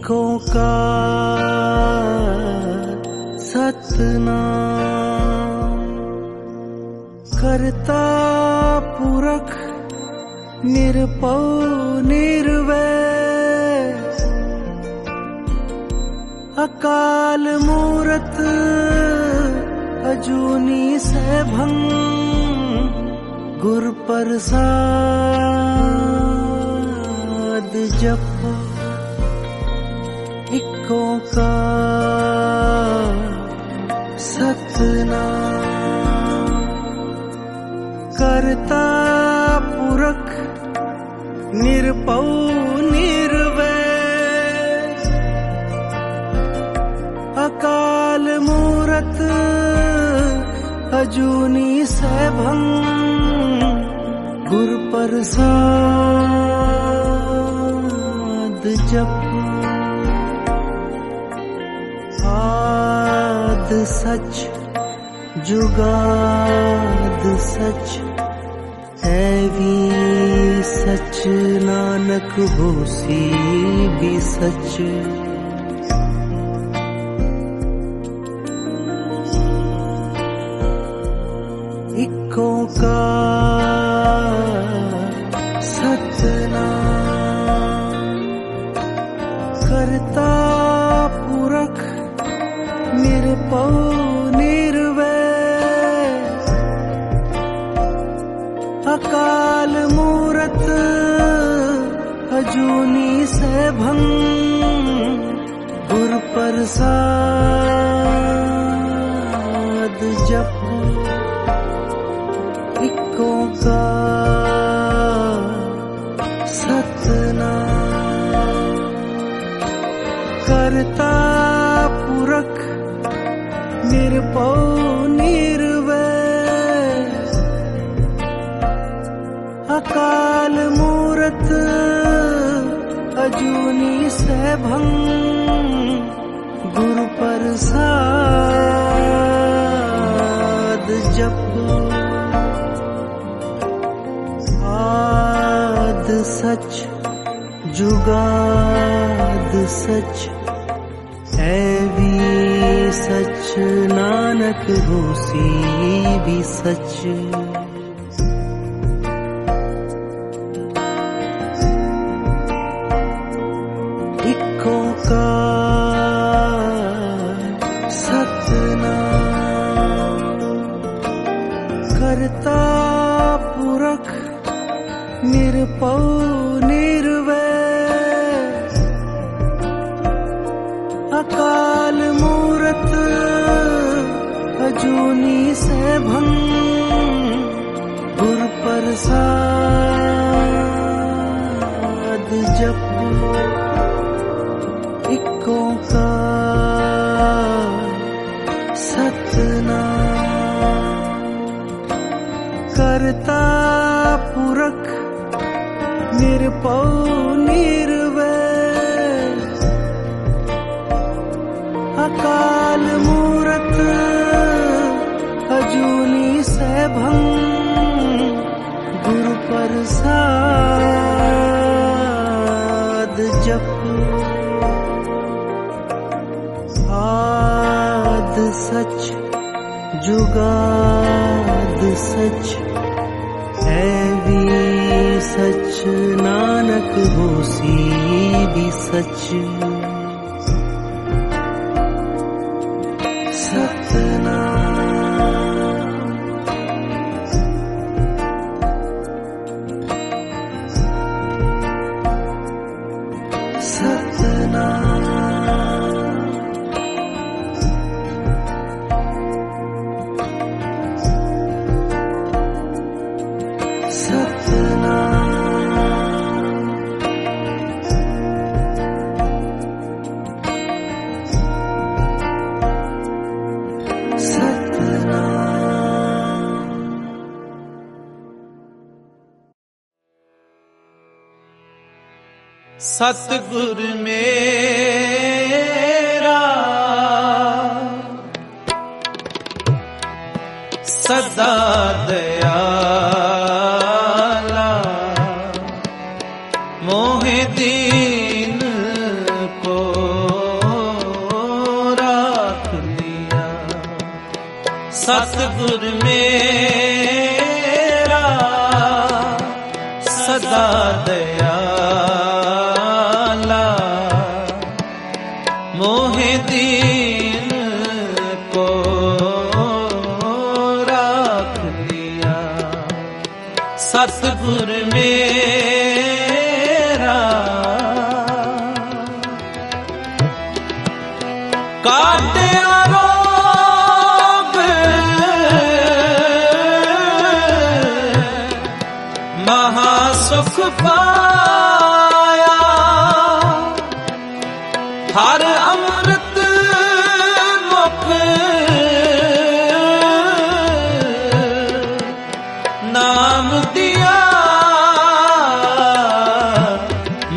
एक ओंकार सतनाम। करता पुरख निरपौ निर्वैर, अकाल मूरत अजूनी सैभं, गुर प्रसाद जपो। एक ओंकार सतनाम। करता पुरख निरपौ निर्वैर, अकाल मूरत अजूनी सैभं, गुर प्रसाद जपो। आद सच जुगाद सच, ऐवी सच नानक होसी भी सच। एक ओंकार सतनाम। करता पुरख निरपौ निर्वैर, अकाल मूरत अजूनी सैभं, गुर प्रसाद जपो। एक ओंकार सतनाम। करता पुरख निरपौ निर्वैर, अकाल मूरत अजूनी सैभं, गुर प्रसाद जपो। आद सच जुगाद सच, ऐवी सच नानक होसी भी सच। एक ओंकार सतनाम। करता पुरख निरपौ निर्वैर, अकाल मूरत अजूनी सैभं, गुर प्रसाद जपो। एक ओंकार सतनाम। करता पुरख निरपौ निर्वैर, अकाल मूरत अजूनी सैभं, गुर प्रसाद जपो। आद सच जुगाद सच, ऐवी सच नानक होसी भी सच। सतगुर मेरा सदा दयाला, मोहे दीन को सतगुर मेरा सदा दयाला, मोहे दीन को राख लिया। सतगुर मेरा काटे रोग महासुख पाया, हर अमृत मुख नाम दिया,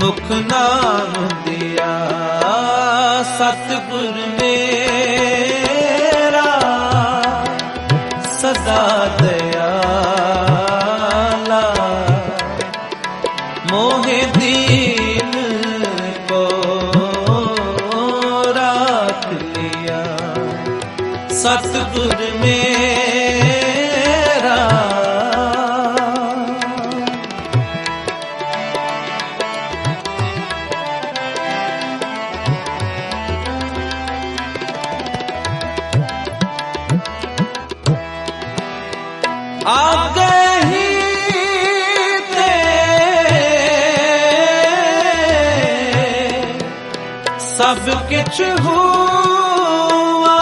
मुख नाम दिया। सतगुर मेरा सदा दयाला, मोहे दीन को राख लिया। सतगुर मेरा आगे ही थे सब किछ हुआ,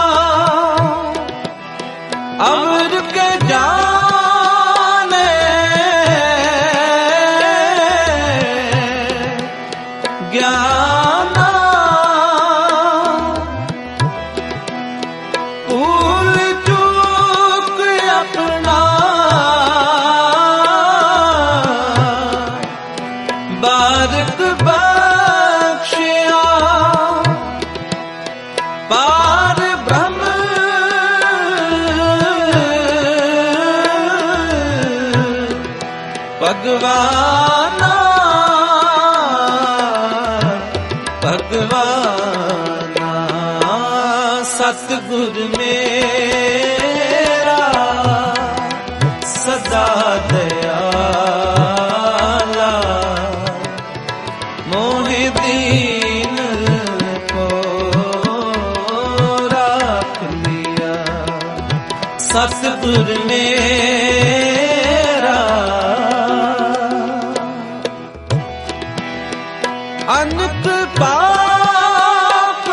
अमर के जाने ज्ञाना, भूल चूक अपना बारिक बख्शिया, पार ब्रह्म भगवाना, भगवाना। सतगुर मेरा सदा दयाला, मोहे दीन को राख लिया। सतगुर मेरा अनंत पाप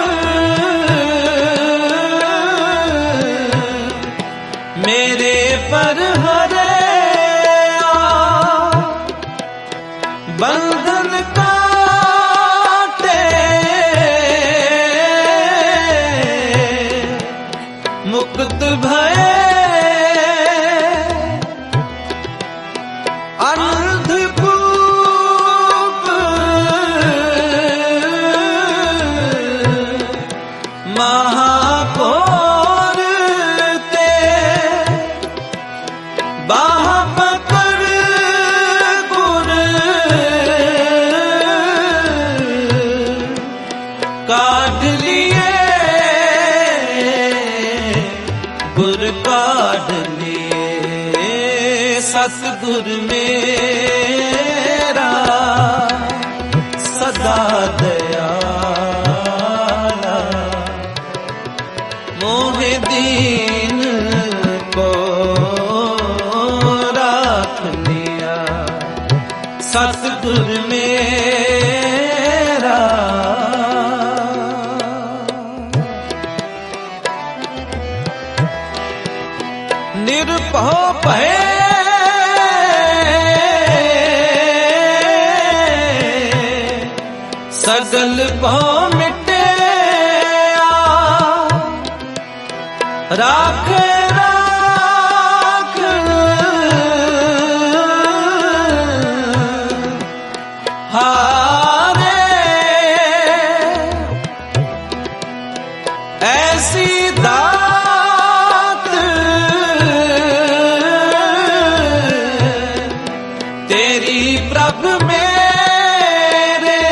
मेरे पर हरे, बंधन काटे मुक्त भये, अंधकूप महाकोर ते बाह पकड़ गुर काढ़ लिए, गुर काढ़ लिए। सतगुर मेरा सदा दयाला, मोहे दीन को राख लिया। सतगुर मेरा निर्भय भय सगल भव मिटे, राख राख हारे, ऐसी दात तेरी प्रभ मेरे,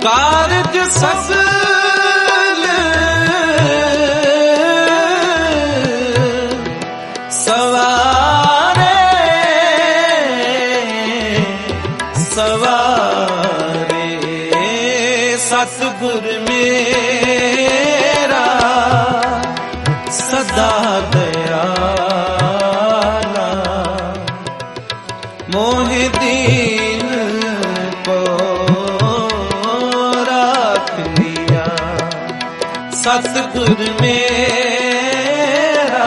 कारज सफल मेरा सदा दयाला, मोहे दीन को राख लिया। सतगुर मेरा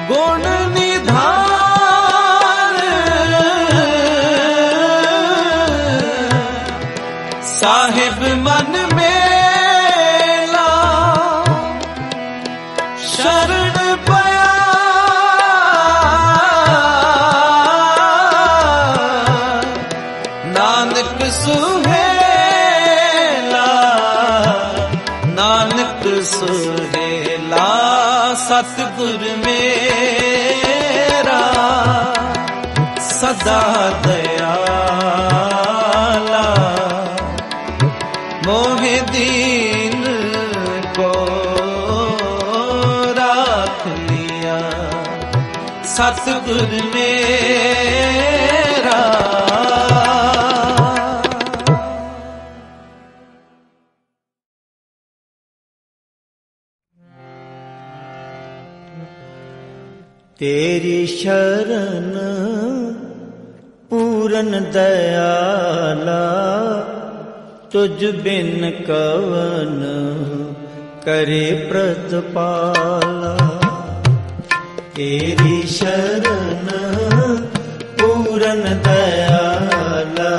गुण निधान, साहिब मन मेला शरण पया। नानक सुहेला, नानक सुहेला, सतगुर मेरा सदा दयाला, मोहे दीन को राख लिया। सतगुर मेरा तेरी शरण पूरन दयाला, तुझ बिन कवन करे प्रतिपाला। तेरी शरण पूरन दयाला,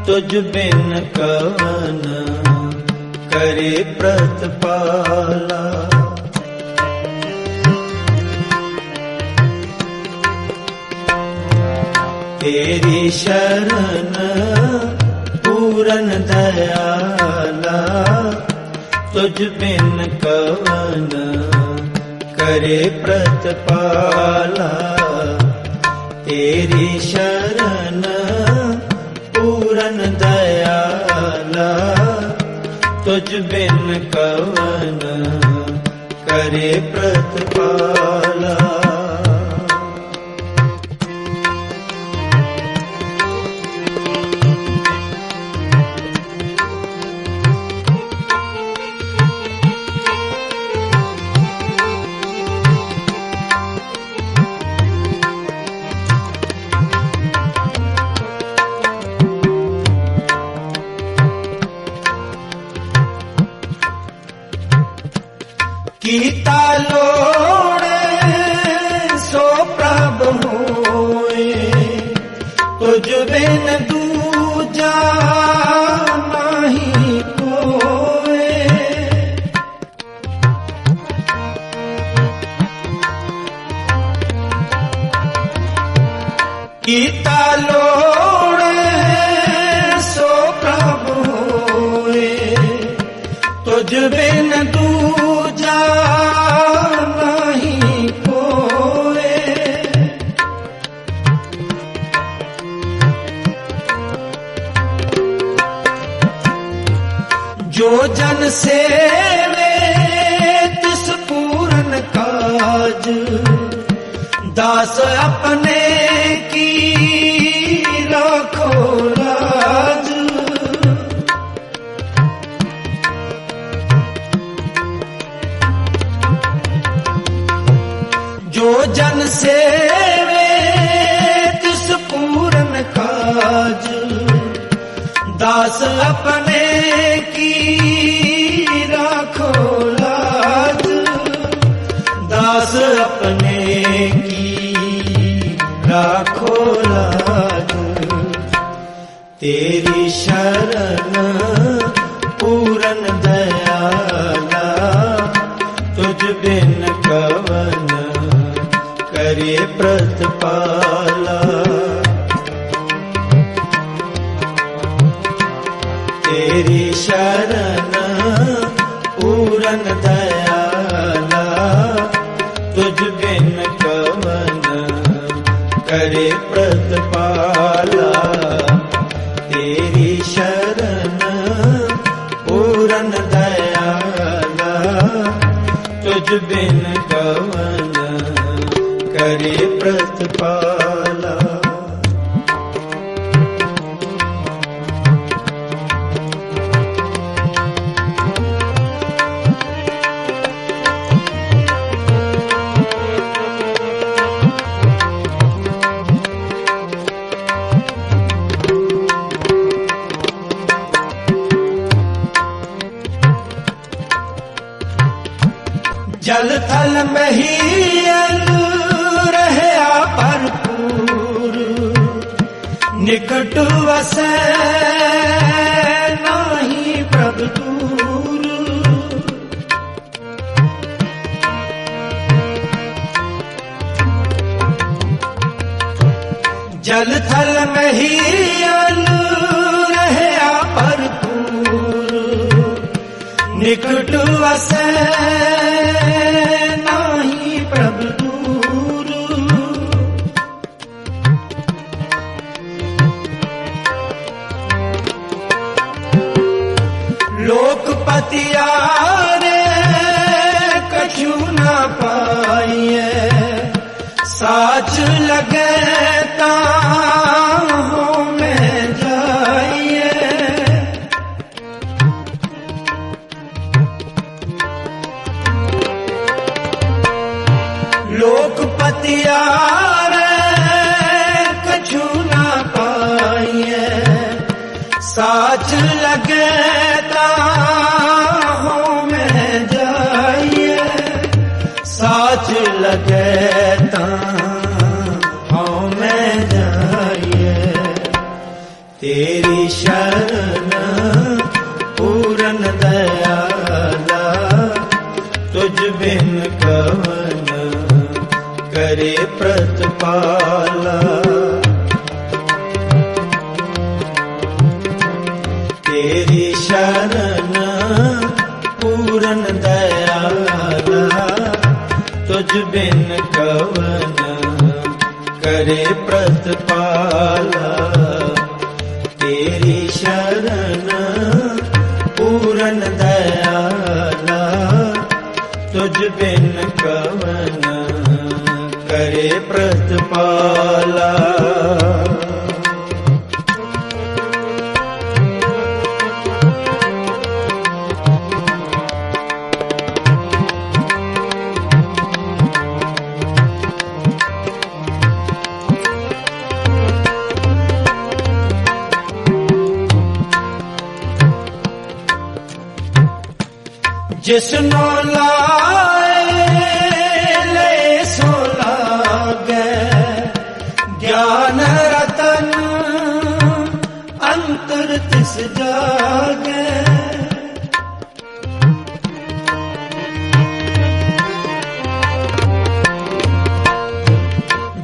तुझ बिन कवन करे प्रतिपाला। तेरी शरण पूरन दयाला, तुझ बिन कवन करे प्रतिपाला। तेरी शरण पूरन दयाला, तुझ बिन कवन करे प्रतिपाला। कीता लोड़े सो प्रभ होए, तुझ बिन दूजा नहीं कोए। कीता लोड़े सो प्रभ होए, तुझ बिन दूजा नहीं कोए। जो जन सेवे तिस पूरन काज, दास अपने की राखो लाज। जो जन सेवे तिस पूरन काज, दास अपने की राखो लाज। दास अपने की राखो लाज। तेरी शरण पूरन दयाला, तुझ बिन कवन करे प्रतिपाला। तेरी शरण पूरन दयाला, तुझ बिन कवन करे प्रतिपाला। तेरी शरण पूरन दयाला, तुझ बिन कवन करे प्रतिपाला। जल थल महीयल रहया भरपूर, निकट वसै नाही प्रभ दूर। जल थल महीयल रहया भरपूर, निकट वसै नाही प्रभ दूर। लोकपति आरे कछु न पाइए, साच लगे ताहों में जाइए। लोकपति आरे कछु न पाइए, साच लगे ताहों में जाइए। साच लगे ताहों में जाइए। तेरी शरण पूरन दयाला, तुझ बिन कवन करे प्रतिपाला। तेरी शरण पूरन दयाला, तुझ बिन कवन करे प्रतिपाला। तेरी शरण पूरन दयाला, तुझ बिन कवन करे प्रतिपाला। जिसनो लाए ले सो लागे, ज्ञान रतन अंतर तिस जागे।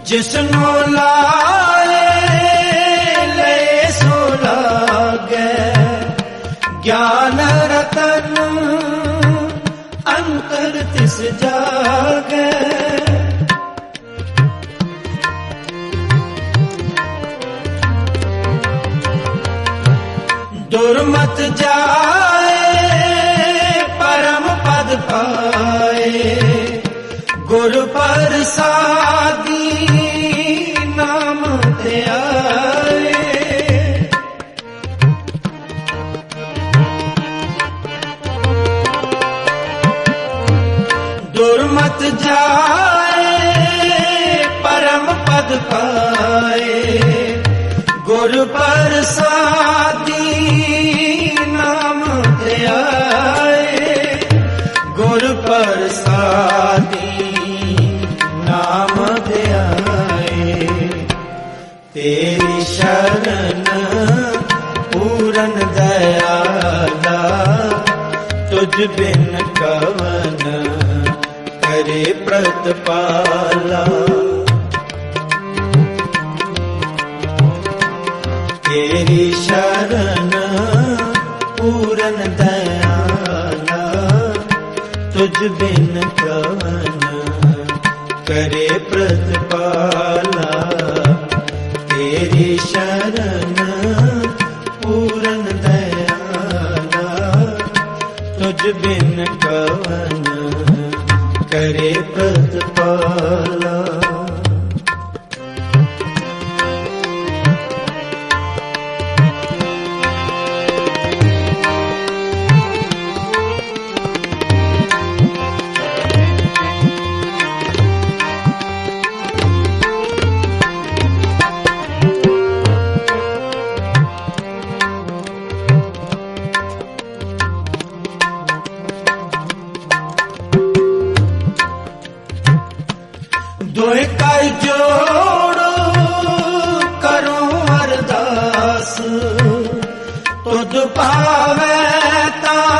जिसनो लाए ले सो लागे, ज्ञान रतन अंतर तिस जागे। दुर्मत जाए परम पद पाए, गुरु प्रसादी नाम ते आए। दुर्मत जाए परम पद पाए, गुरु प्रसादी नाम ते आए। गुरु प्रसादी नाम ते आए। तेरी शरण पूरन दयाला, तुझ बिन कवन करे प्रतिपाला। तेरी शरण पूरन दयाला, तुझ बिन कवन करे प्रतिपाला। तेरी शरण पूरन दयाला, तुझ बिन कवन करे प्रतिपाला। तुध पावे ताणे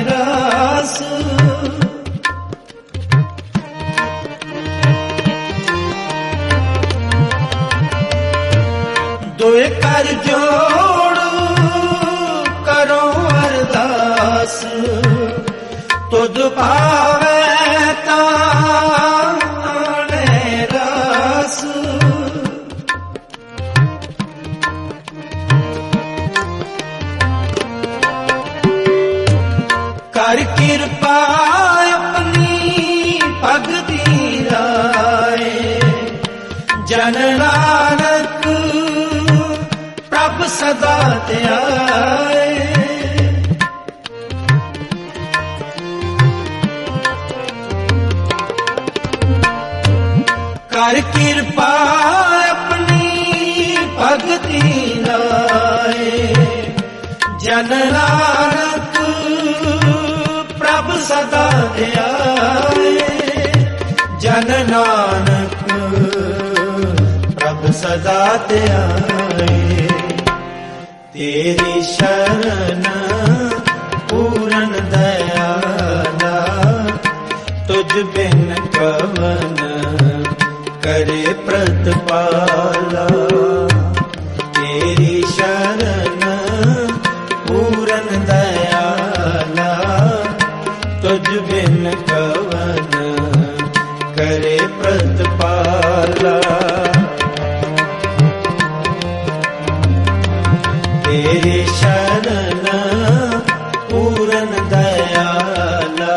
रस दोए कर जोड़ करो अरदास तुध पावे ताणे रस कर कृपा अपनी भगति राए जन नानक प्रभ सदा ध्याए कर कृपा अपनी भगति राए जन नानक प्रभ सदा ध्याए जन नानक प्रभ सदा ध्याए तेरी शरण पूरन दयाला तुझ बिन कवन करे प्रतिपाला तेरी शरण पूरन दयाला तुझ बिन कवन करे प्रतिपाला तेरी शरण पूरन दयाला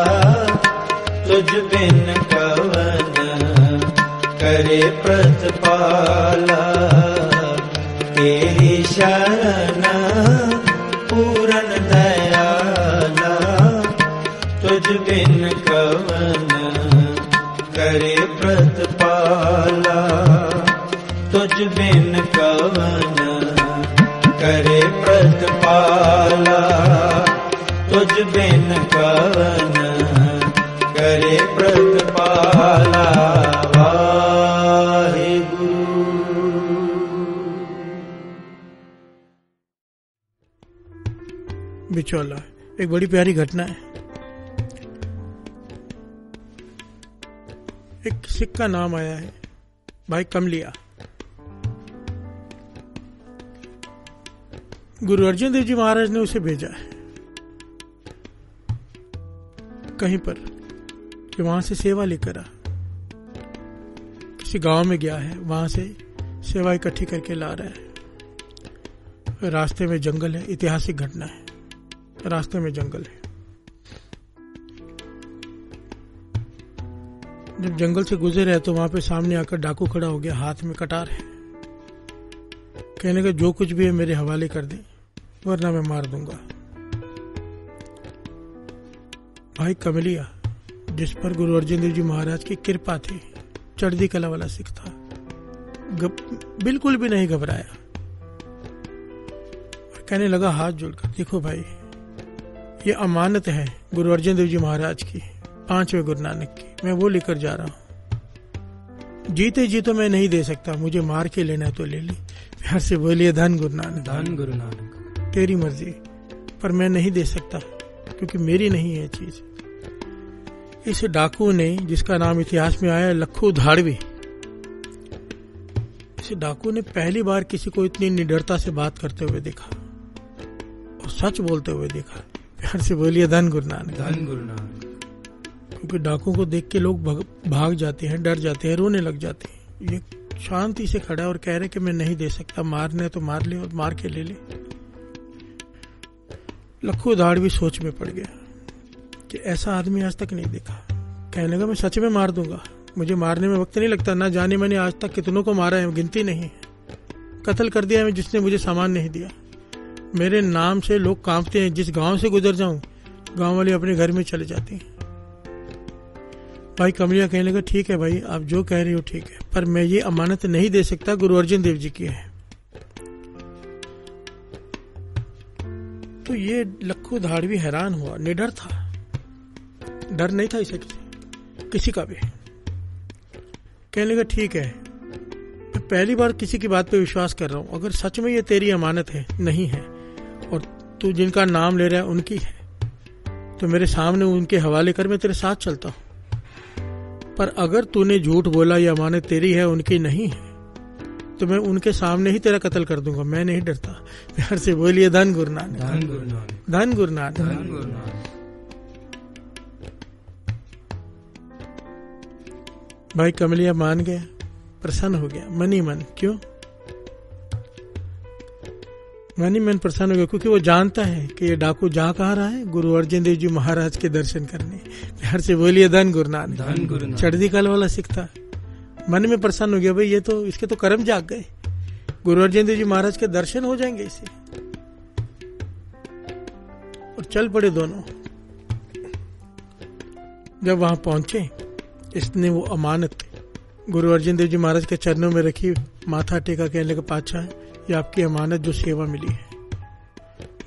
तुझ बिन कवन करे प्रतिपाला तेरी शरण पूरन दयाला तुझ बिन कवन करे प्रतिपाला तुझ बिन कवन करे प्रतिपाला तुझ बिन कवन करे प्रतिपाला बिचौला एक बड़ी प्यारी घटना है। एक सिख का नाम आया है भाई कमलिया। गुरु अर्जन देव जी महाराज ने उसे भेजा है कहीं पर कि वहां से सेवा लेकर आ। किसी गांव में गया है, वहां से सेवा इकट्ठी करके ला रहा है। रास्ते में जंगल है, ऐतिहासिक घटना है। रास्ते में जंगल है। जब जंगल से गुजर रहे तो वहां पे सामने आकर डाकू खड़ा हो गया, हाथ में कटार है। कहने का जो कुछ भी है मेरे हवाले कर दे वरना मैं मार दूंगा। भाई कमलिया जिस पर गुरु अर्जन देव जी महाराज की कृपा थी, चढ़दी कला वाला सिख था, बिल्कुल भी नहीं घबराया और कहने लगा हाथ जोड़कर, देखो भाई ये अमानत है गुरु अर्जन देव जी महाराज की, 5वें गुरु नानक की, मैं वो लेकर जा रहा हूं। जीते जी तो मैं नहीं दे सकता, मुझे मार के लेना है तो ले ली। प्यार से बोलिए धन गुरु नानक, धन गुरु नानक, तेरी मर्जी, पर मैं नहीं दे सकता क्योंकि मेरी नहीं है चीज। इस डाकू ने, जिसका नाम इतिहास में आया लखू धाड़वी, इस डाकू ने पहली बार किसी को इतनी निडरता से बात करते हुए देखा और सच बोलते हुए देखा। प्यार से बोलिए धन गुरु नानक, धन गुरु नानक। क्योंकि डाकू को देख के लोग भाग जाते हैं, डर जाते हैं, रोने लग जाते हैं। ये शांति से खड़ा और कह रहे कि मैं नहीं दे सकता, मारने तो मार ले और मार के ले ले। लखू धाड़वी सोच में पड़ गया कि ऐसा आदमी आज तक नहीं देखा। कहने लगा मैं सच में मार दूंगा, मुझे मारने में वक्त नहीं लगता, ना जाने मैंने आज तक कितनों को मारा है, गिनती नहीं है। कत्ल कर दिया मैं जिसने मुझे सामान नहीं दिया। मेरे नाम से लोग कांपते हैं, जिस गांव से गुजर जाऊं गांव वाले अपने घर में चले जाते हैं। भाई कमलिया कहने लगा ठीक है भाई, आप जो कह रही हो ठीक है, पर मैं ये अमानत नहीं दे सकता, गुरु अर्जन देव जी की है। तो ये लखू धाड़वी हैरान हुआ, निडर था, डर नहीं था इसे किसी का भी। कहने लगा ठीक है, मैं पहली बार किसी की बात पे विश्वास कर रहा हूं, अगर सच में ये तेरी अमानत है, नहीं है, और तू जिनका नाम ले रहा है उनकी है, तो मेरे सामने उनके हवाले कर, मैं तेरे साथ चलता हूं। पर अगर तूने झूठ बोला, ये अमानत तेरी है, उनकी नहीं है, तो मैं उनके सामने ही तेरा कत्ल कर दूंगा, मैं नहीं डरता। प्यार से बोलिए धन गुरु नानक, धन गुरु नानक, धन गुरु नानक। धन गुरु नानक। भाई कमलिया मान गया, प्रसन्न हो गया, मन ही मन। क्यों मन ही मन प्रसन्न हो गया? क्योंकि वो जानता है कि ये डाकू जा कहाँ रहा है, गुरु अर्जन देव जी महाराज के दर्शन करने। प्यार से बोलिए धन गुरु नानक, धन गुरु नानक। चढ़ती कल वाला सिख था, मन में प्रसन्न हो गया, भाई ये तो इसके तो कर्म जाग गए, गुरु अर्जन देव जी महाराज के दर्शन हो जाएंगे इसे। और चल पड़े दोनों। जब वहां पहुंचे, इसने वो अमानत गुरु अर्जन देव जी महाराज के चरणों में रखी, माथा टेका, कहने लगा पातशाह ये आपकी अमानत जो सेवा मिली है।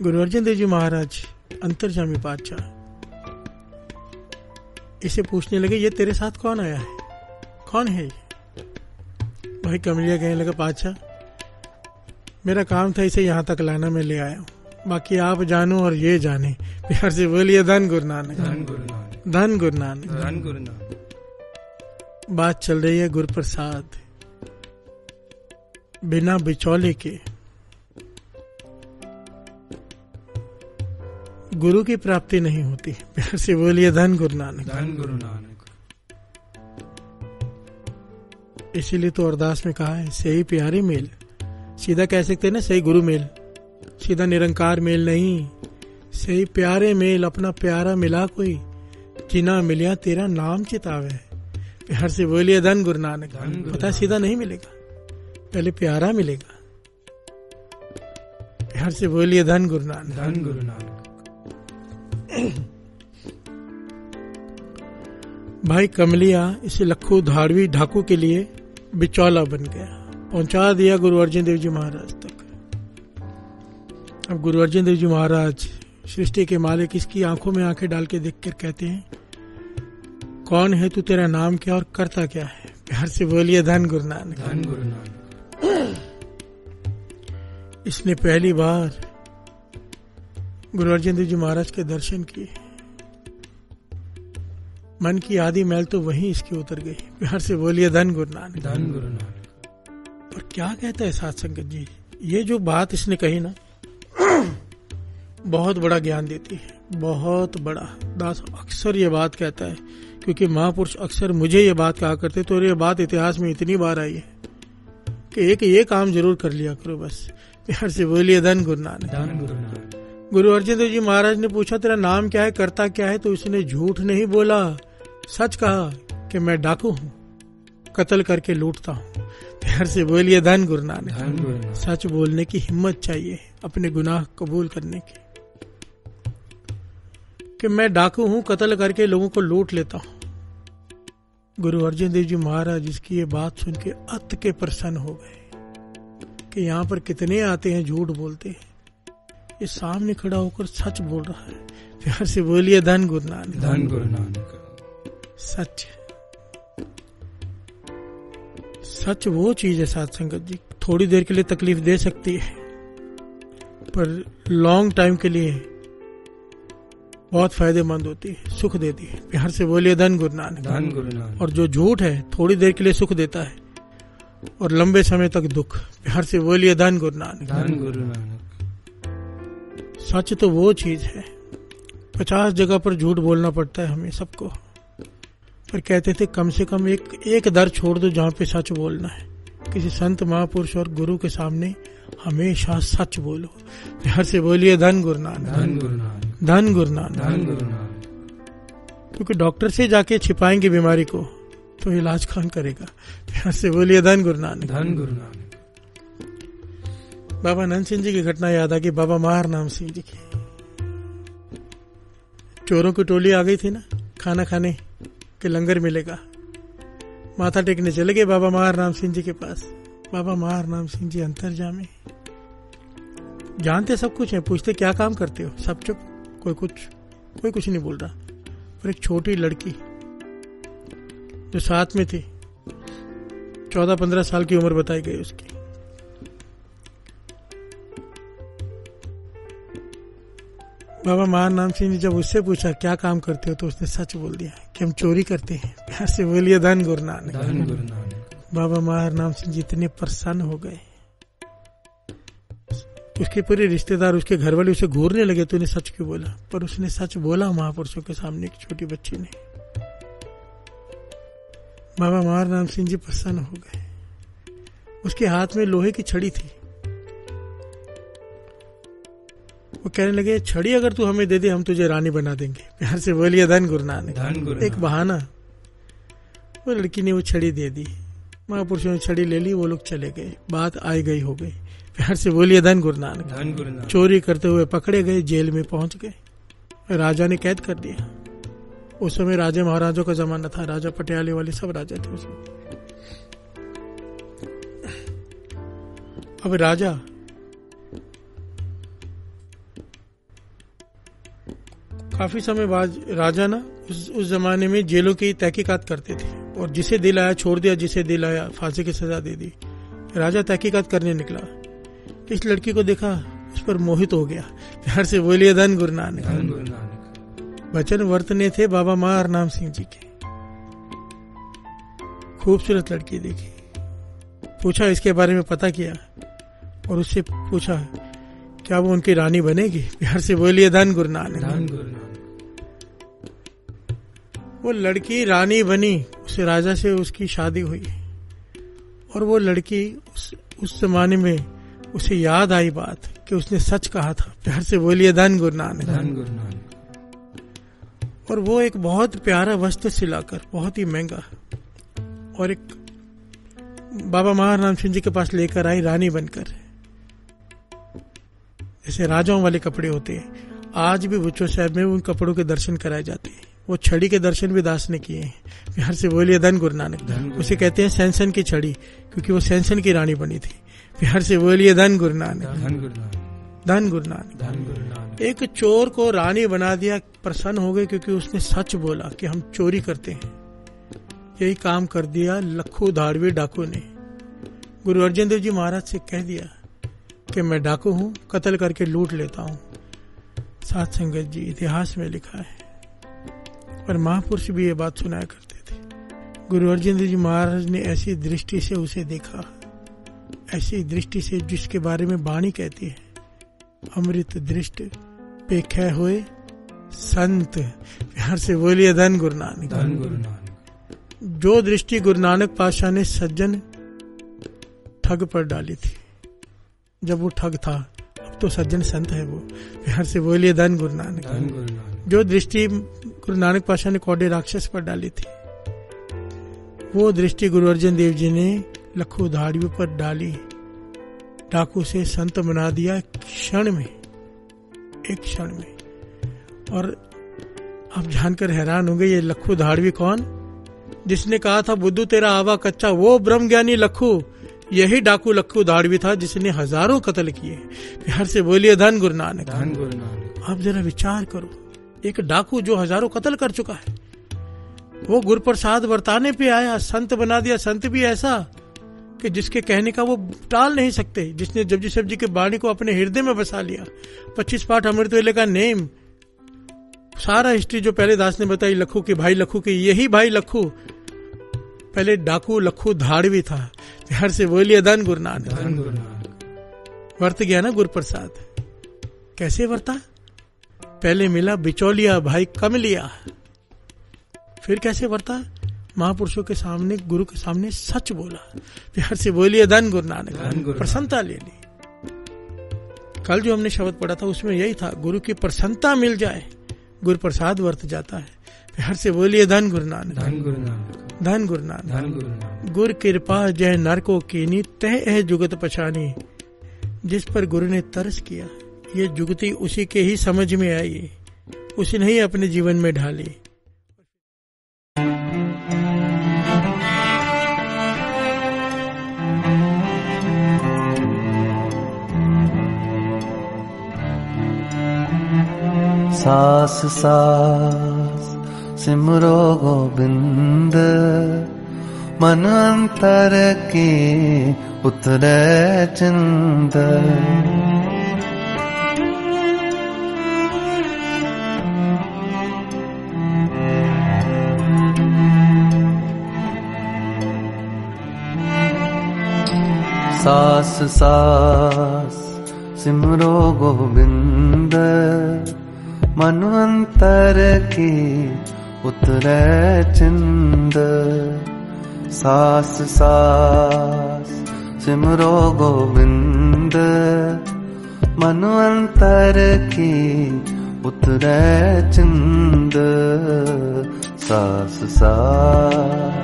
गुरु अर्जन देव जी महाराज अंतर्जामी पातशाह इसे पूछने लगे, ये तेरे साथ कौन आया है, कौन है ये? भाई कमलिया कहने लगा, पातशाह मेरा काम था इसे यहां तक लाना, मैं ले आया हूं, बाकी आप जानो और ये जाने। प्यार से बोलिए धन गुरु नानक, धन गुरु नानक, धन गुरु नानक, धन गुरु नानक। बात चल रही है गुरु प्रसाद, बिना बिचौले के गुरु की प्राप्ति नहीं होती। प्यार से बोलिए धन गुरु नानक, धन गुरु नानक। इसीलिए तो अरदास में कहा है, सही प्यारे मेल। सीधा कह सकते हैं ना, सही गुरु मेल, सीधा निरंकार मेल नहीं, सही प्यारे मेल। अपना प्यारा मिला कोई, जिना मिलिया तेरा नाम चितावे। प्यार से बोलिए धन गुरु नानक। पता सीधा नहीं मिलेगा, पहले प्यारा मिलेगा। प्यार से बोलिए धन गुरु नानक, धन गुरु नानक। भाई कमलिया इसे लखू धाड़वी ढाकू के लिए बिचौला बन गया, पहुंचा दिया गुरु अर्जन देव जी महाराज तक। अब गुरु अर्जन देव जी महाराज सृष्टि के मालिक इसकी आंखों में आंखें डाल के देखकर कहते हैं, कौन है तू, तेरा नाम क्या और करता क्या है? प्यार से बोलिए धन गुरु नानक, धन गुरु नानक। इसने पहली बार गुरु अर्जन देव जी महाराज के दर्शन किए, मन की आधी मैल तो वहीं इसकी उतर गई। प्यार से बोलिए धन गुरु नानक, धन गुरु नानक। और क्या कहता है साथ संगत जी, ये जो बात इसने कही ना, बहुत बड़ा ज्ञान देती है, बहुत बड़ा। दास अक्सर ये बात कहता है, क्योंकि महापुरुष अक्सर मुझे ये बात कहा करते, तो ये बात इतिहास में इतनी बार आई है कि एक ये काम जरूर कर लिया करो बस। प्यार से बोलिए धन गुरु नानक, धन गुरु नानक। गुरु अर्जन देव जी महाराज ने पूछा, तेरा नाम क्या है, करता क्या है? तो इसने झूठ नहीं बोला, सच कहा कि मैं डाकू हूं, कत्ल करके लूटता हूं। प्यार से बोलिए धन गुरु नानक, धन गुरु नानक। सच बोलने की हिम्मत चाहिए, अपने गुनाह कबूल करने की, कि मैं डाकू हूं, कत्ल करके लोगों को लूट लेता हूं। गुरु अर्जन देव जी महाराज इसकी ये बात सुन के अत के प्रसन्न हो गए कि यहाँ पर कितने आते हैं झूठ बोलते हैं, ये सामने खड़ा होकर सच बोल रहा है। प्यार से बोलिए धन गुरु नानक, धन गुरु नानक। सच, सच वो चीज है साथ संगत जी, थोड़ी देर के लिए तकलीफ दे सकती है, पर लॉन्ग टाइम के लिए बहुत फायदेमंद होती है, सुख देती है। प्यार से बोलिए धन गुरु नानक, धन गुरु नानक। और जो झूठ है थोड़ी देर के लिए सुख देता है और लंबे समय तक दुख। प्यार से बोलिए धन गुरु नानक, धन गुरु नानक। सच तो वो चीज है, 50 जगह पर झूठ बोलना पड़ता है हमें सबको, पर कहते थे कम से कम एक दर छोड़ दो जहां पे सच बोलना है। किसी संत महापुरुष और गुरु के सामने हमेशा सच बोलो। प्यार से बोलिए धन गुरु नानक, धन गुरु नानक। धन गुरु नानक, धन गुरु नानक। क्योंकि डॉक्टर से जाके छिपाएंगे बीमारी को तो इलाज कौन करेगा? प्यार से बोलिए धन गुरु नानक, धन गुरु नानक। बाबा नंद सिंह जी की घटना याद आ गई, बाबा महार नाम सिंह जी की। चोरों की टोली आ गई थी ना, खाना खाने के लंगर मिलेगा, माथा टेकने चले गए बाबा महार नाम सिंह जी के पास। बाबा महार नाम सिंह जी अंतर्जामी, जानते सब कुछ है, पूछते क्या काम करते हो, सब चुप, कोई कुछ नहीं बोल रहा। पर एक छोटी लड़की जो साथ में थी, 14-15 साल की उम्र बताई गई उसकी। बाबा महाराम सिंह जी जब उससे पूछा क्या काम करते हो, तो उसने सच बोल दिया कि हम चोरी करते हैं। प्यार से बोलिए धन गुरु नानक। धन गुरु नानक। बाबा महाराम सिंह जी इतने प्रसन्न हो गए, उसके पूरे रिश्तेदार, उसके घर वाले उसे घूरने लगे, तूने सच क्यों बोला? पर उसने सच बोला महापुरुषों के सामने, एक छोटी बच्ची ने। बाबा महाराम सिंह जी प्रसन्न हो गए। उसके हाथ में लोहे की छड़ी थी। वो कहने लगे, छड़ी अगर तू हमें दे दे हम तुझे रानी बना देंगे। प्यार से बोलिए धन गुरु नानक। एक बहाना। वो लड़की ने वो छड़ी दे दी, महापुरुषों ने छड़ी ले ली, वो लोग चले गए, बात आई गई हो गई। प्यार से बोलिए धन गुरु नानक। चोरी करते हुए पकड़े गए, जेल में पहुंच गए, राजा ने कैद कर दिया। उस समय राजा महाराजों का जमाना था, राजा पटियाले वाले सब राजा थे उसमें। अब राजा काफी समय बाद, राजा ना उस जमाने में जेलों की तहकीकात करते थे, और जिसे दिल आया छोड़ दिया, जिसे दिल आया फांसी की सजा दे दी। राजा तहकीकात करने निकला, इस लड़की को देखा, उस पर मोहित हो गया। प्यार से बोलिए धन गुरु नानक। वचन वर्तने थे बाबा महाराम सिंह जी के। खूबसूरत लड़की देखी, पूछा, इसके बारे में पता किया, और उससे पूछा क्या वो उनकी रानी बनेगी? प्यार से बोलिए धन गुरु नानक। वो लड़की रानी बनी, उस राजा से उसकी शादी हुई, और वो लड़की उस जमाने में उसे याद आई बात कि उसने सच कहा था। प्यार से बोलिए धन गुरु नानक। और वो एक बहुत प्यारा वस्त्र सिलाकर, बहुत ही महंगा, और एक बाबा महाराम सिंह जी के पास लेकर आई, रानी बनकर। जैसे राजाओं वाले कपड़े होते हैं, आज भी बुच्चो साहब में उन कपड़ों के दर्शन कराए जाते हैं। वो छड़ी के दर्शन भी दास ने किए हैं। प्यार से बोलिए धन गुरु नानक। उसे कहते हैं सैनसन की छड़ी, क्योंकि वो सैनसन की रानी बनी थी। प्यार से बोलिए धन गुरु नानक। धन गुरु नानक। एक चोर को रानी बना दिया, प्रसन्न हो गए, क्योंकि उसने सच बोला कि हम चोरी करते हैं। यही काम कर दिया लखू धाड़वी डाकू ने। गुरु अर्जन देव जी महाराज से कह दिया कि मैं डाकू हूं, कत्ल करके लूट लेता हूं। साध संगत जी, इतिहास में लिखा है, पर महापुरुष भी ये बात सुनाया करते थे। गुरु अर्जन देव जी महाराज ने ऐसी दृष्टि से उसे देखा, ऐसी दृष्टि से जिसके बारे में वाणी कहती है, अमृत दृष्ट पेखे हुए संत। प्यार से बोलिए धन गुरु नानक। जो दृष्टि गुरु नानक पातशाह ने सज्जन ठग पर डाली थी, जब वो ठग था, अब तो सज्जन संत है वो। प्यार से बोलिए धन गुरु नानक। जो दृष्टि गुरु नानक पातशाह ने कौड़े राक्षस पर डाली थी, वो दृष्टि गुरु अर्जन देव जी ने लखू धाड़ियों पर डाली। डाकू से संत बना दिया क्षण में, एक क्षण में। और आप जानकर हैरान होंगे, ये लखू धाड़वी कौन? जिसने कहा था बुद्धू तेरा आवा कच्चा, वो ब्रह्म ज्ञानी लखू, यही डाकू लखू धाड़वी था जिसने हजारों कत्ल किए। प्यार से बोलिए धन गुरु नानक। आप जरा विचार करो, एक डाकू जो हजारों कत्ल कर चुका है, वो गुरु प्रसाद बरताने पे आया, संत बना दिया। संत भी ऐसा कि जिसके कहने का वो टाल नहीं सकते, जिसने जपजी साहब जी के बाणी को अपने हृदय में बसा लिया। 25 पाठ अमृत वेले का नेम, सारा हिस्ट्री जो पहले दास ने बताई लखू की, भाई लखू की, यही भाई लखू पहले डाकू लखू धाड़वी था। प्यार से बोलिए धन गुरु नानक। वर्त गया ना गुरु प्रसाद। कैसे वर्ता? पहले मिला बिचौलिया भाई कमलिया, फिर कैसे वर्ता? महापुरुषों के सामने, गुरु के सामने सच बोला। प्यार से बोलिए धन गुरु नानक। प्रसन्नता ले ली। कल जो हमने शब्द पढ़ा था उसमें यही था, गुरु की प्रसन्नता मिल जाए, गुरु प्रसाद वर्त जाता है। प्यार से बोलिए धन गुरु नानक। धन गुरु नानक। गुर कृपा जय नर को कीनी, तह है जुगत पछानी। जिस पर गुरु ने तरस किया, ये जुगती उसी के ही समझ में आई, उसने ही अपने जीवन में ढाली। सास सास सिमरो गोबिंद, मन अंतर की उतरे चिंद। सास सास सिमरो गोविंद, मन अंतर की उतरे चिंद। सास सास सिमरो गोविंद, मन अंतर की उतरे चिंद। सास सास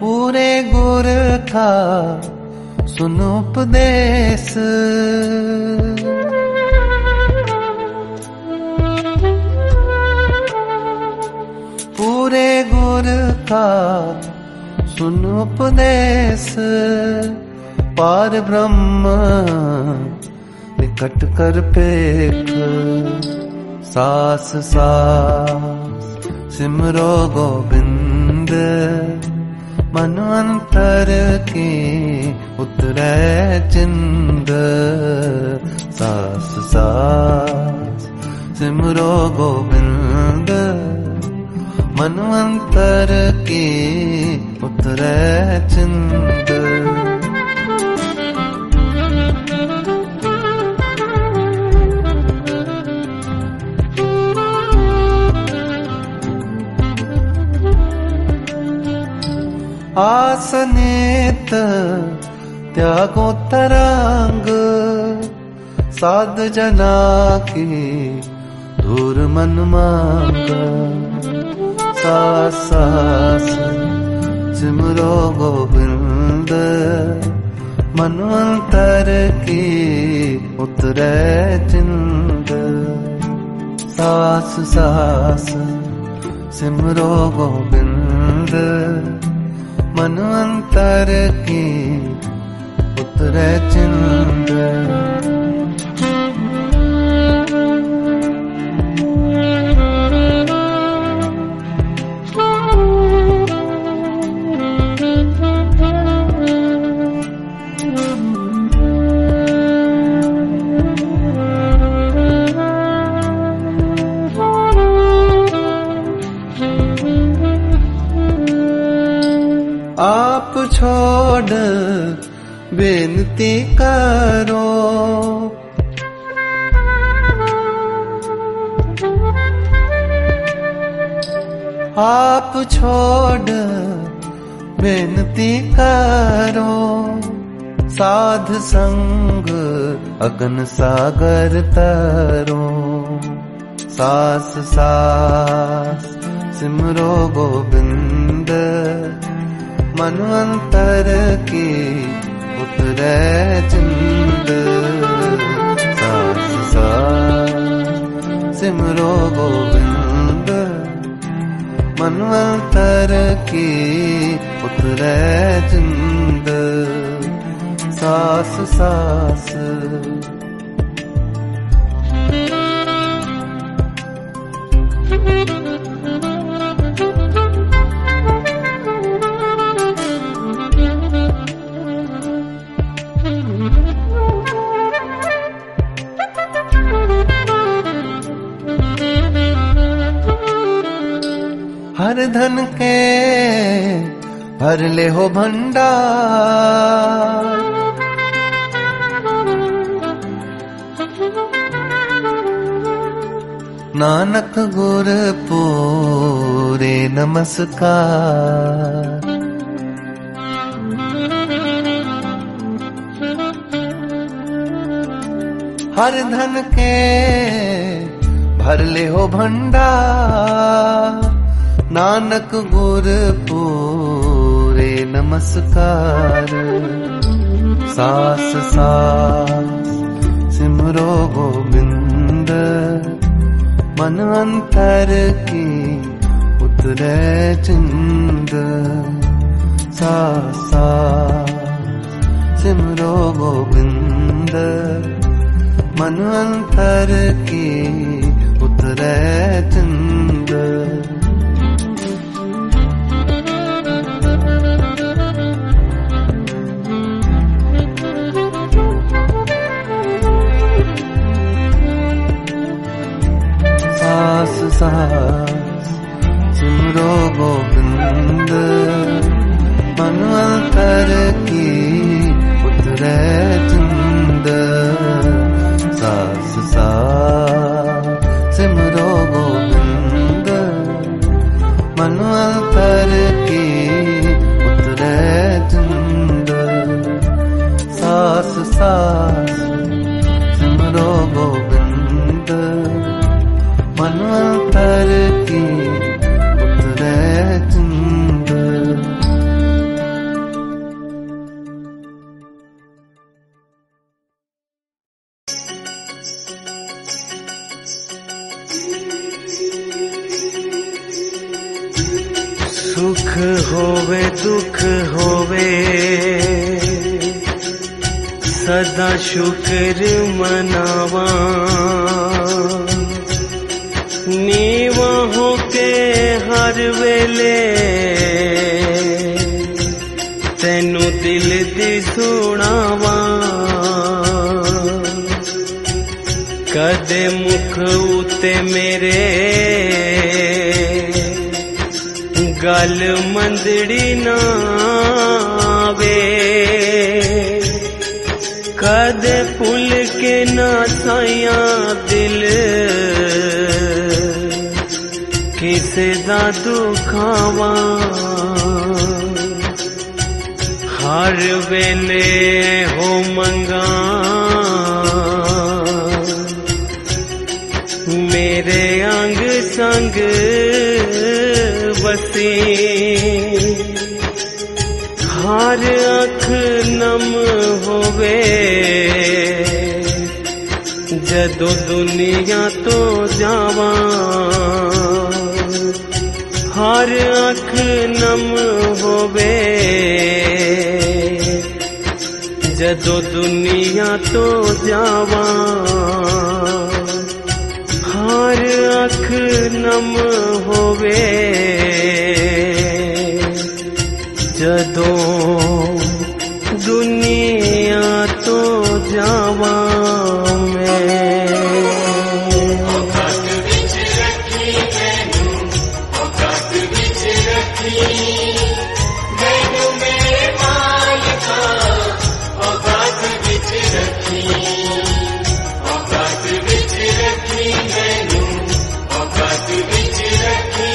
पूरे गुर था सुन उपदेश, पूरे गुर का सुन उपदेश। पार ब्रह्म निकट कर पेख, सास सास सिमरो गोविंद, मन अंतर की उतरे चिंद। सास सास सिमरो गोविंद, मन अंतर की उतरे चिंद। आसनेत त्यागोत्तरांग, साध जना की धूर मन मांग। सास सास सिमरो गोविंद, मन अंतर की उतरे चिंद। सास सास सिमरो गोविंद, मन अंतर की उतरे चिंद। आप छोड़ बेनती करो, आप छोड़ बेनती करो। साध संग अगन सागर तरो, सास सास सिमरो गोविंद, मन अंतर की उतरे चिंद। सास सास सिमरो गोविंद, मन अंतर की उतरे चिंद। सास सास हर धन के भर ले हो भंडार, नानक गुर पूरे नमस्कार। हर धन के भर ले हो भंडार, नानक गुर पूरे नमस्कार। सास सास सिमरो गोविंद, मन अंतर की उतरे चिंद। सास सास सिमरो गोविंद, मन अंतर की उतरे चंद। सास सास सिमरो गोविंद, मन अंतर की उतरे चंद। सास सास सिमरो गोविंद, मन अंतर की उतरे चंद। सास सास सिमरो गोविंद, मन अंतर की उतरे चंद। सुख होवे दुख होवे, सदा शुक्र मनावा। नीवा होके हर वेले तैनू दिल दी सुनावा। कदे मुख उते मेरे गल मंदड़ी ना आवे। कदे भुल के ना साया दिल किसे दा दुखावा। हर वेले हो मंगा मेरे अंग संग बसी। हर अख नम होवे जदों दुनिया तो जावा। हर अख नम होवे जदों दुनिया तो जावा। हर अख नम होवे जदों दुनिया तो जावा मैं। औकात विच रखी मैनू, औकात विच रखी मैनू मेरे मालिका। औकात विच रखी, औकात विच रखी मैनू, औकात विच रखी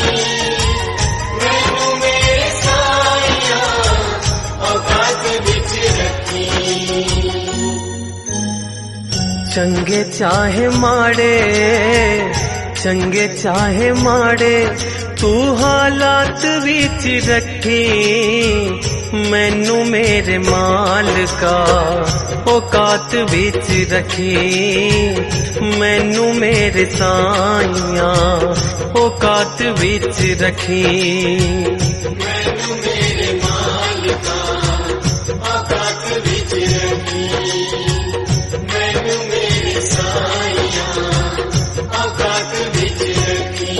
मैनू मेरे साईया। औकात विच रखी। चंगे चाहे माड़े, चंगे चाहे माड़े तू हालात विच रखी मैनू मेरे मालिका। औकात विच रखी मैनू मेरे साईया। औकात विच रखी मैनू मेरे मालिका। औकात विच रखी मैनू मेरे साईया। औकात विच रखी।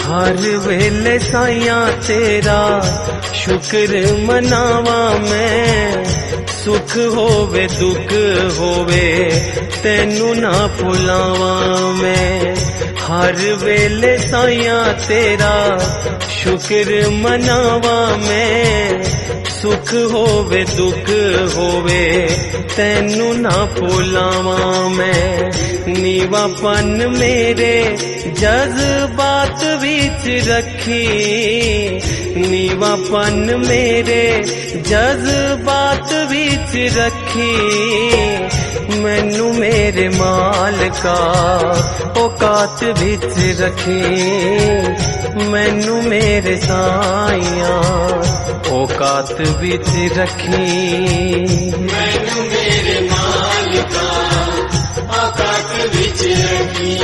हर वेले साइया तेरा शुक्र मनावा मैं। सुख होवे दुख होवे तैनू ना भुलावा मैं। हर वेले साइया तेरा शुक्र मनावा मैं। सुख होवे दुख होवे तैनू ना भुलावा मैं। नीवापन मेरे जज्बात विच रखी। नीवापन मेरे जज्बात विच रखी मैनू मेरे मालिका औकात विच रखी, मैनू मेरे साइया औकात विच रखी, मैनू मेरे मालिका औकात विच रखी,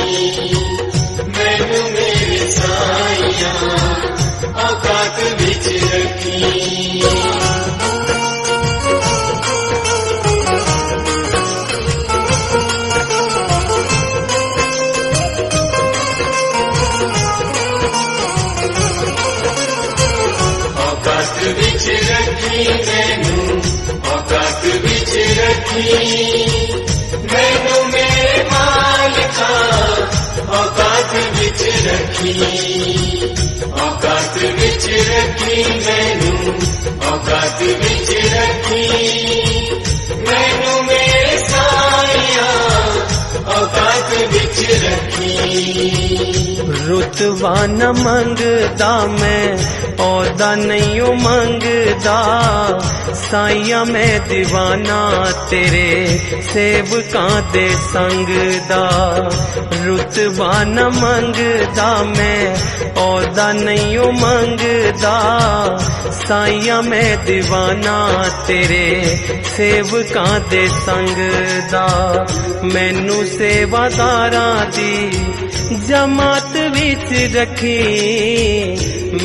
मैनू मेरे साइया औकात विच रखी। औकात विच रखी मैनू औकात विच रखी, मैनू मेरे मालिका औकात विच रखी, औकात विच रखी मैनू औकात विच रखी, मैनू मेरे साइया औकात विच रखी। रुतबा न मंगदा मैं औदा नहीं मंगदा, साइया मैं दीवाना तेरे सेवकां दे संग दा। रुतबा न मंगदा मैं औदा नहीं मंगदा, साइया मैं दीवाना तेरे सेवकां दे संग दा। मैनू सेवादारां दी जमात विच रखी,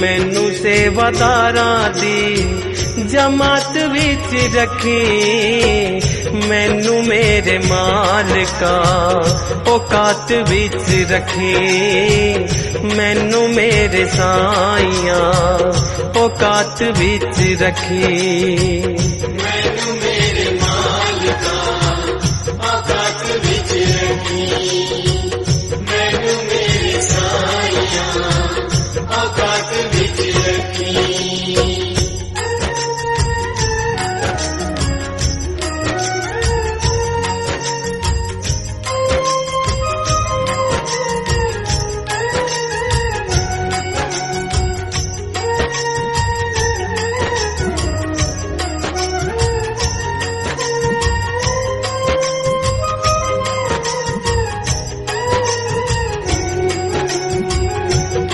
मैनू सेवादारां दी जमात विच रखी, मैनू मेरे मालिका औकात विच रखी, मैनू मेरे साइया औकात विच रखी, मैनू मेरे मालिका औकात विच रखी, मैनू मेरे साइया औकात विच रखी।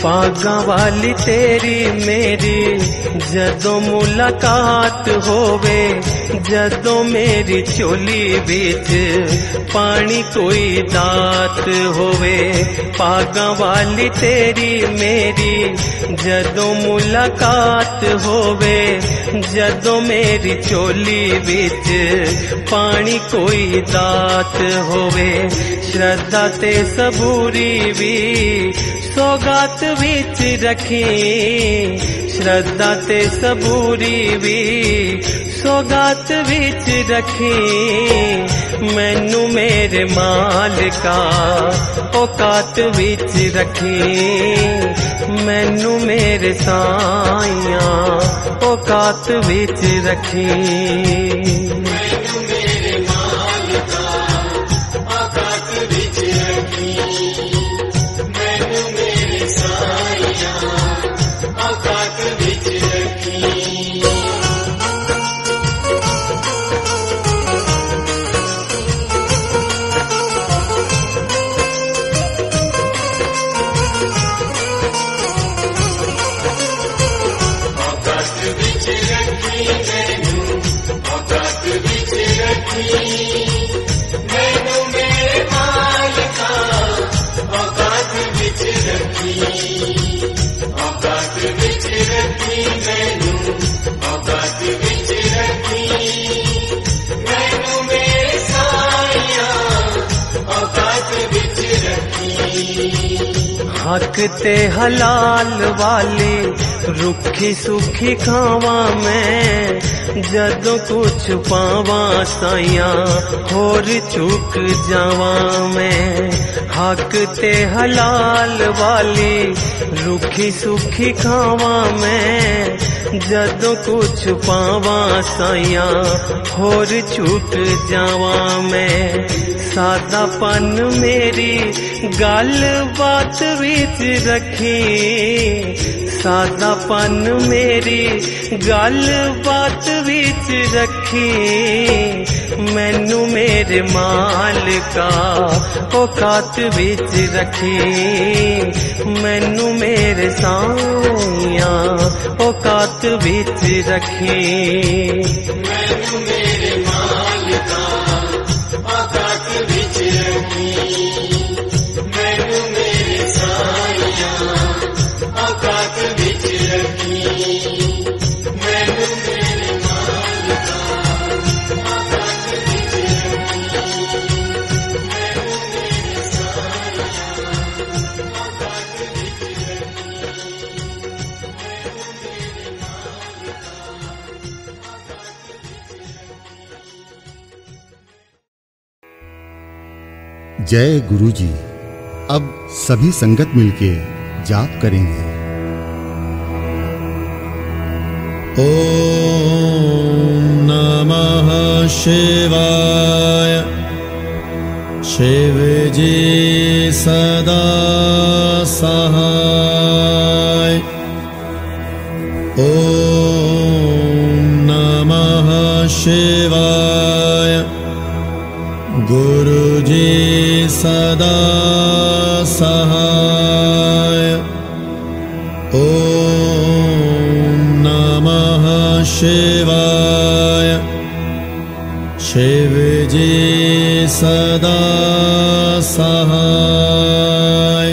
पागा वाली तेरी मेरी जदों मुलाकात होवे, जदों मेरी चोली बिच पानी कोई दात होवे। पागा वाली तेरी मेरी जदों मुलाकात होवे, जदों मेरी चोली बिच पानी कोई दात होवे। श्रद्धा ते सबूरी भी सौगात विच रखी, श्रद्धा ते सबूरी भी सौगात विच रखी, मैनू मेरे मालिका औकात विच रखी, मैनू मेरे साइया औकात विच रखी, मैनू मेरे मालिका औकात विच रखी, मैनू मेरे साइया औकात विच रखी। औकात विच रखी मैनू औकात विच रखी, मैनू मेरे मालिका औकात विच रखी, औकात विच रखी मैनू औकात विच रखी, मैनू मेरे साइया औकात विच रखी। हक ते हलाल वाली रुखी सुखी खावा मैं, जदों कुछ पावा साइया होर चुक जावा मैं। हक ते हलाल वाली रुखी सुखी खावा मैं, जदों कुछ पावा साइया होर चुक जावा मैं। सादापन मेरी गल बात विच रखी, सादापन मेरी गल बात विच रखी, मैनू मेरे मालिका औकात विच रखी, मैनू मेरे साईया औकात विच रखी। मैनू मेरे मालिका औकात विच रखी, मैनू मेरे साईया औकात विच रखी, मैनू मेरे मालिका औकात विच रखी, मैनू मेरे साईया औकात विच रखी। जय गुरु जी। अब सभी संगत मिलके जाप करेंगे। ओम नमः शिवाय। शिव जी सदा सहाय। ओम नमः शिवाय। गुरु जी सदा सहाय। ओम नमः शिवाय। शिव जी सदा सहाय।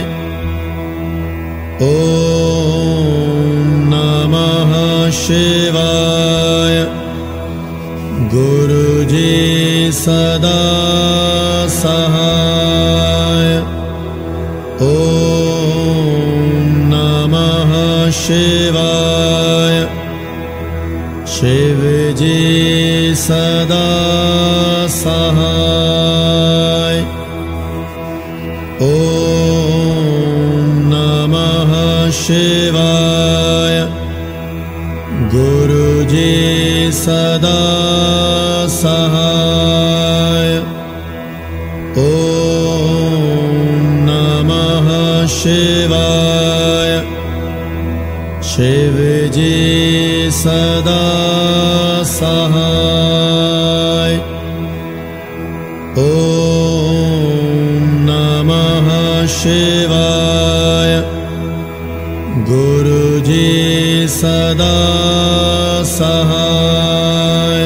ओम नमः शिवाय। गुरु जी सदा सहाय। ओम नमः शिवाय। शिव जी सदा सहाय। ओम नमः शिवाय। गुरु जी सदा सहाय। ओम नमः शिवाय। शिव जी सदा सहाय। ओम नमः शिवाय। गुरु जी सदा सहाय।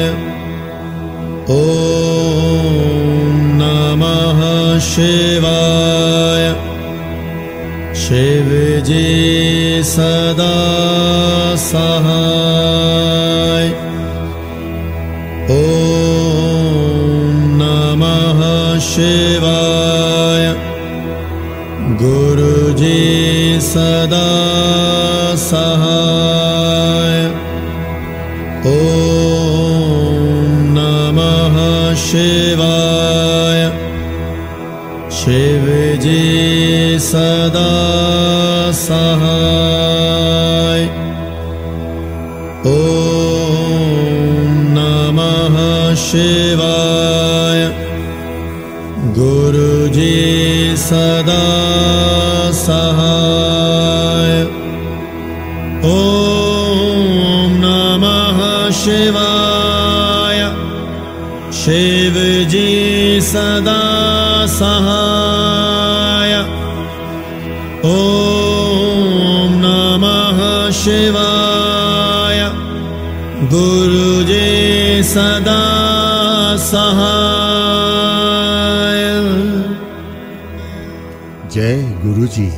ओम नमः शिवाय। शिव जी सदा सहाय। ओम नमः शिवाय। गुरु जी सदा सहाय। ओम नमः शिवाय। शिव जी सदा सहाय। ओम नमः शिवाय। गुरु जी सदा सहाय। ओम नमः शिवाय। शिव जी सदा सहाय। ओम नमः शिवाय। गुरु जी सदा सहाय। जय गुरु जी।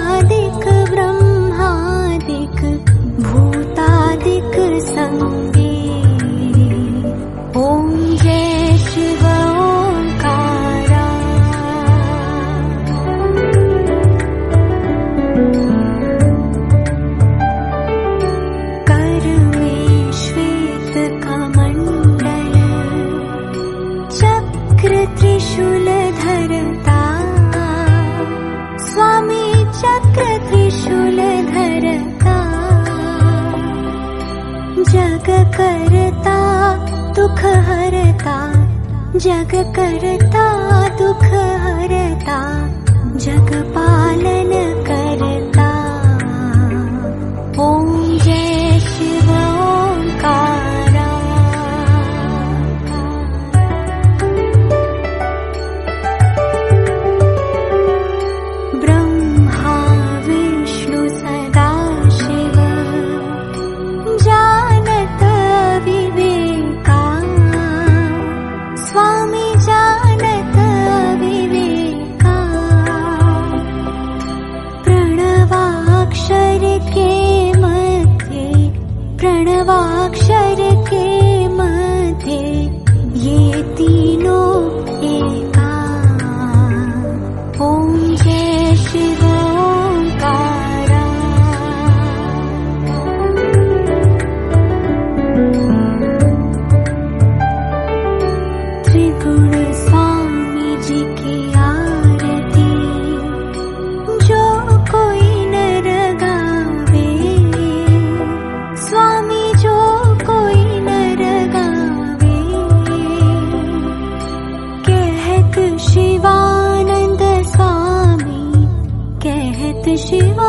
शिवादिक ब्रह्मादिक भूतादिक संगे ओम जय शिव ओंकारा। कर में श्वेत कमंडल चक्र त्रिशूल धरता स्वामी चक्र त्रिशूल धरता जग करता दुख हरता जग करता दुख हरता जग पालन करता ओम जय शिव ओंकारा। ब्रह्मा विष्णु सदा शिव जानत विवेका स्वामी जानत विवेका प्रणवाक्षर के मध्य ये तीनों एका ओम जय शिव ओंकारा। त्रिगुण स्वामी जी की आरती जो कोई नर गावे स्वामी जो कोई नर गावे कहत शिवानंद स्वामी कहत शिवा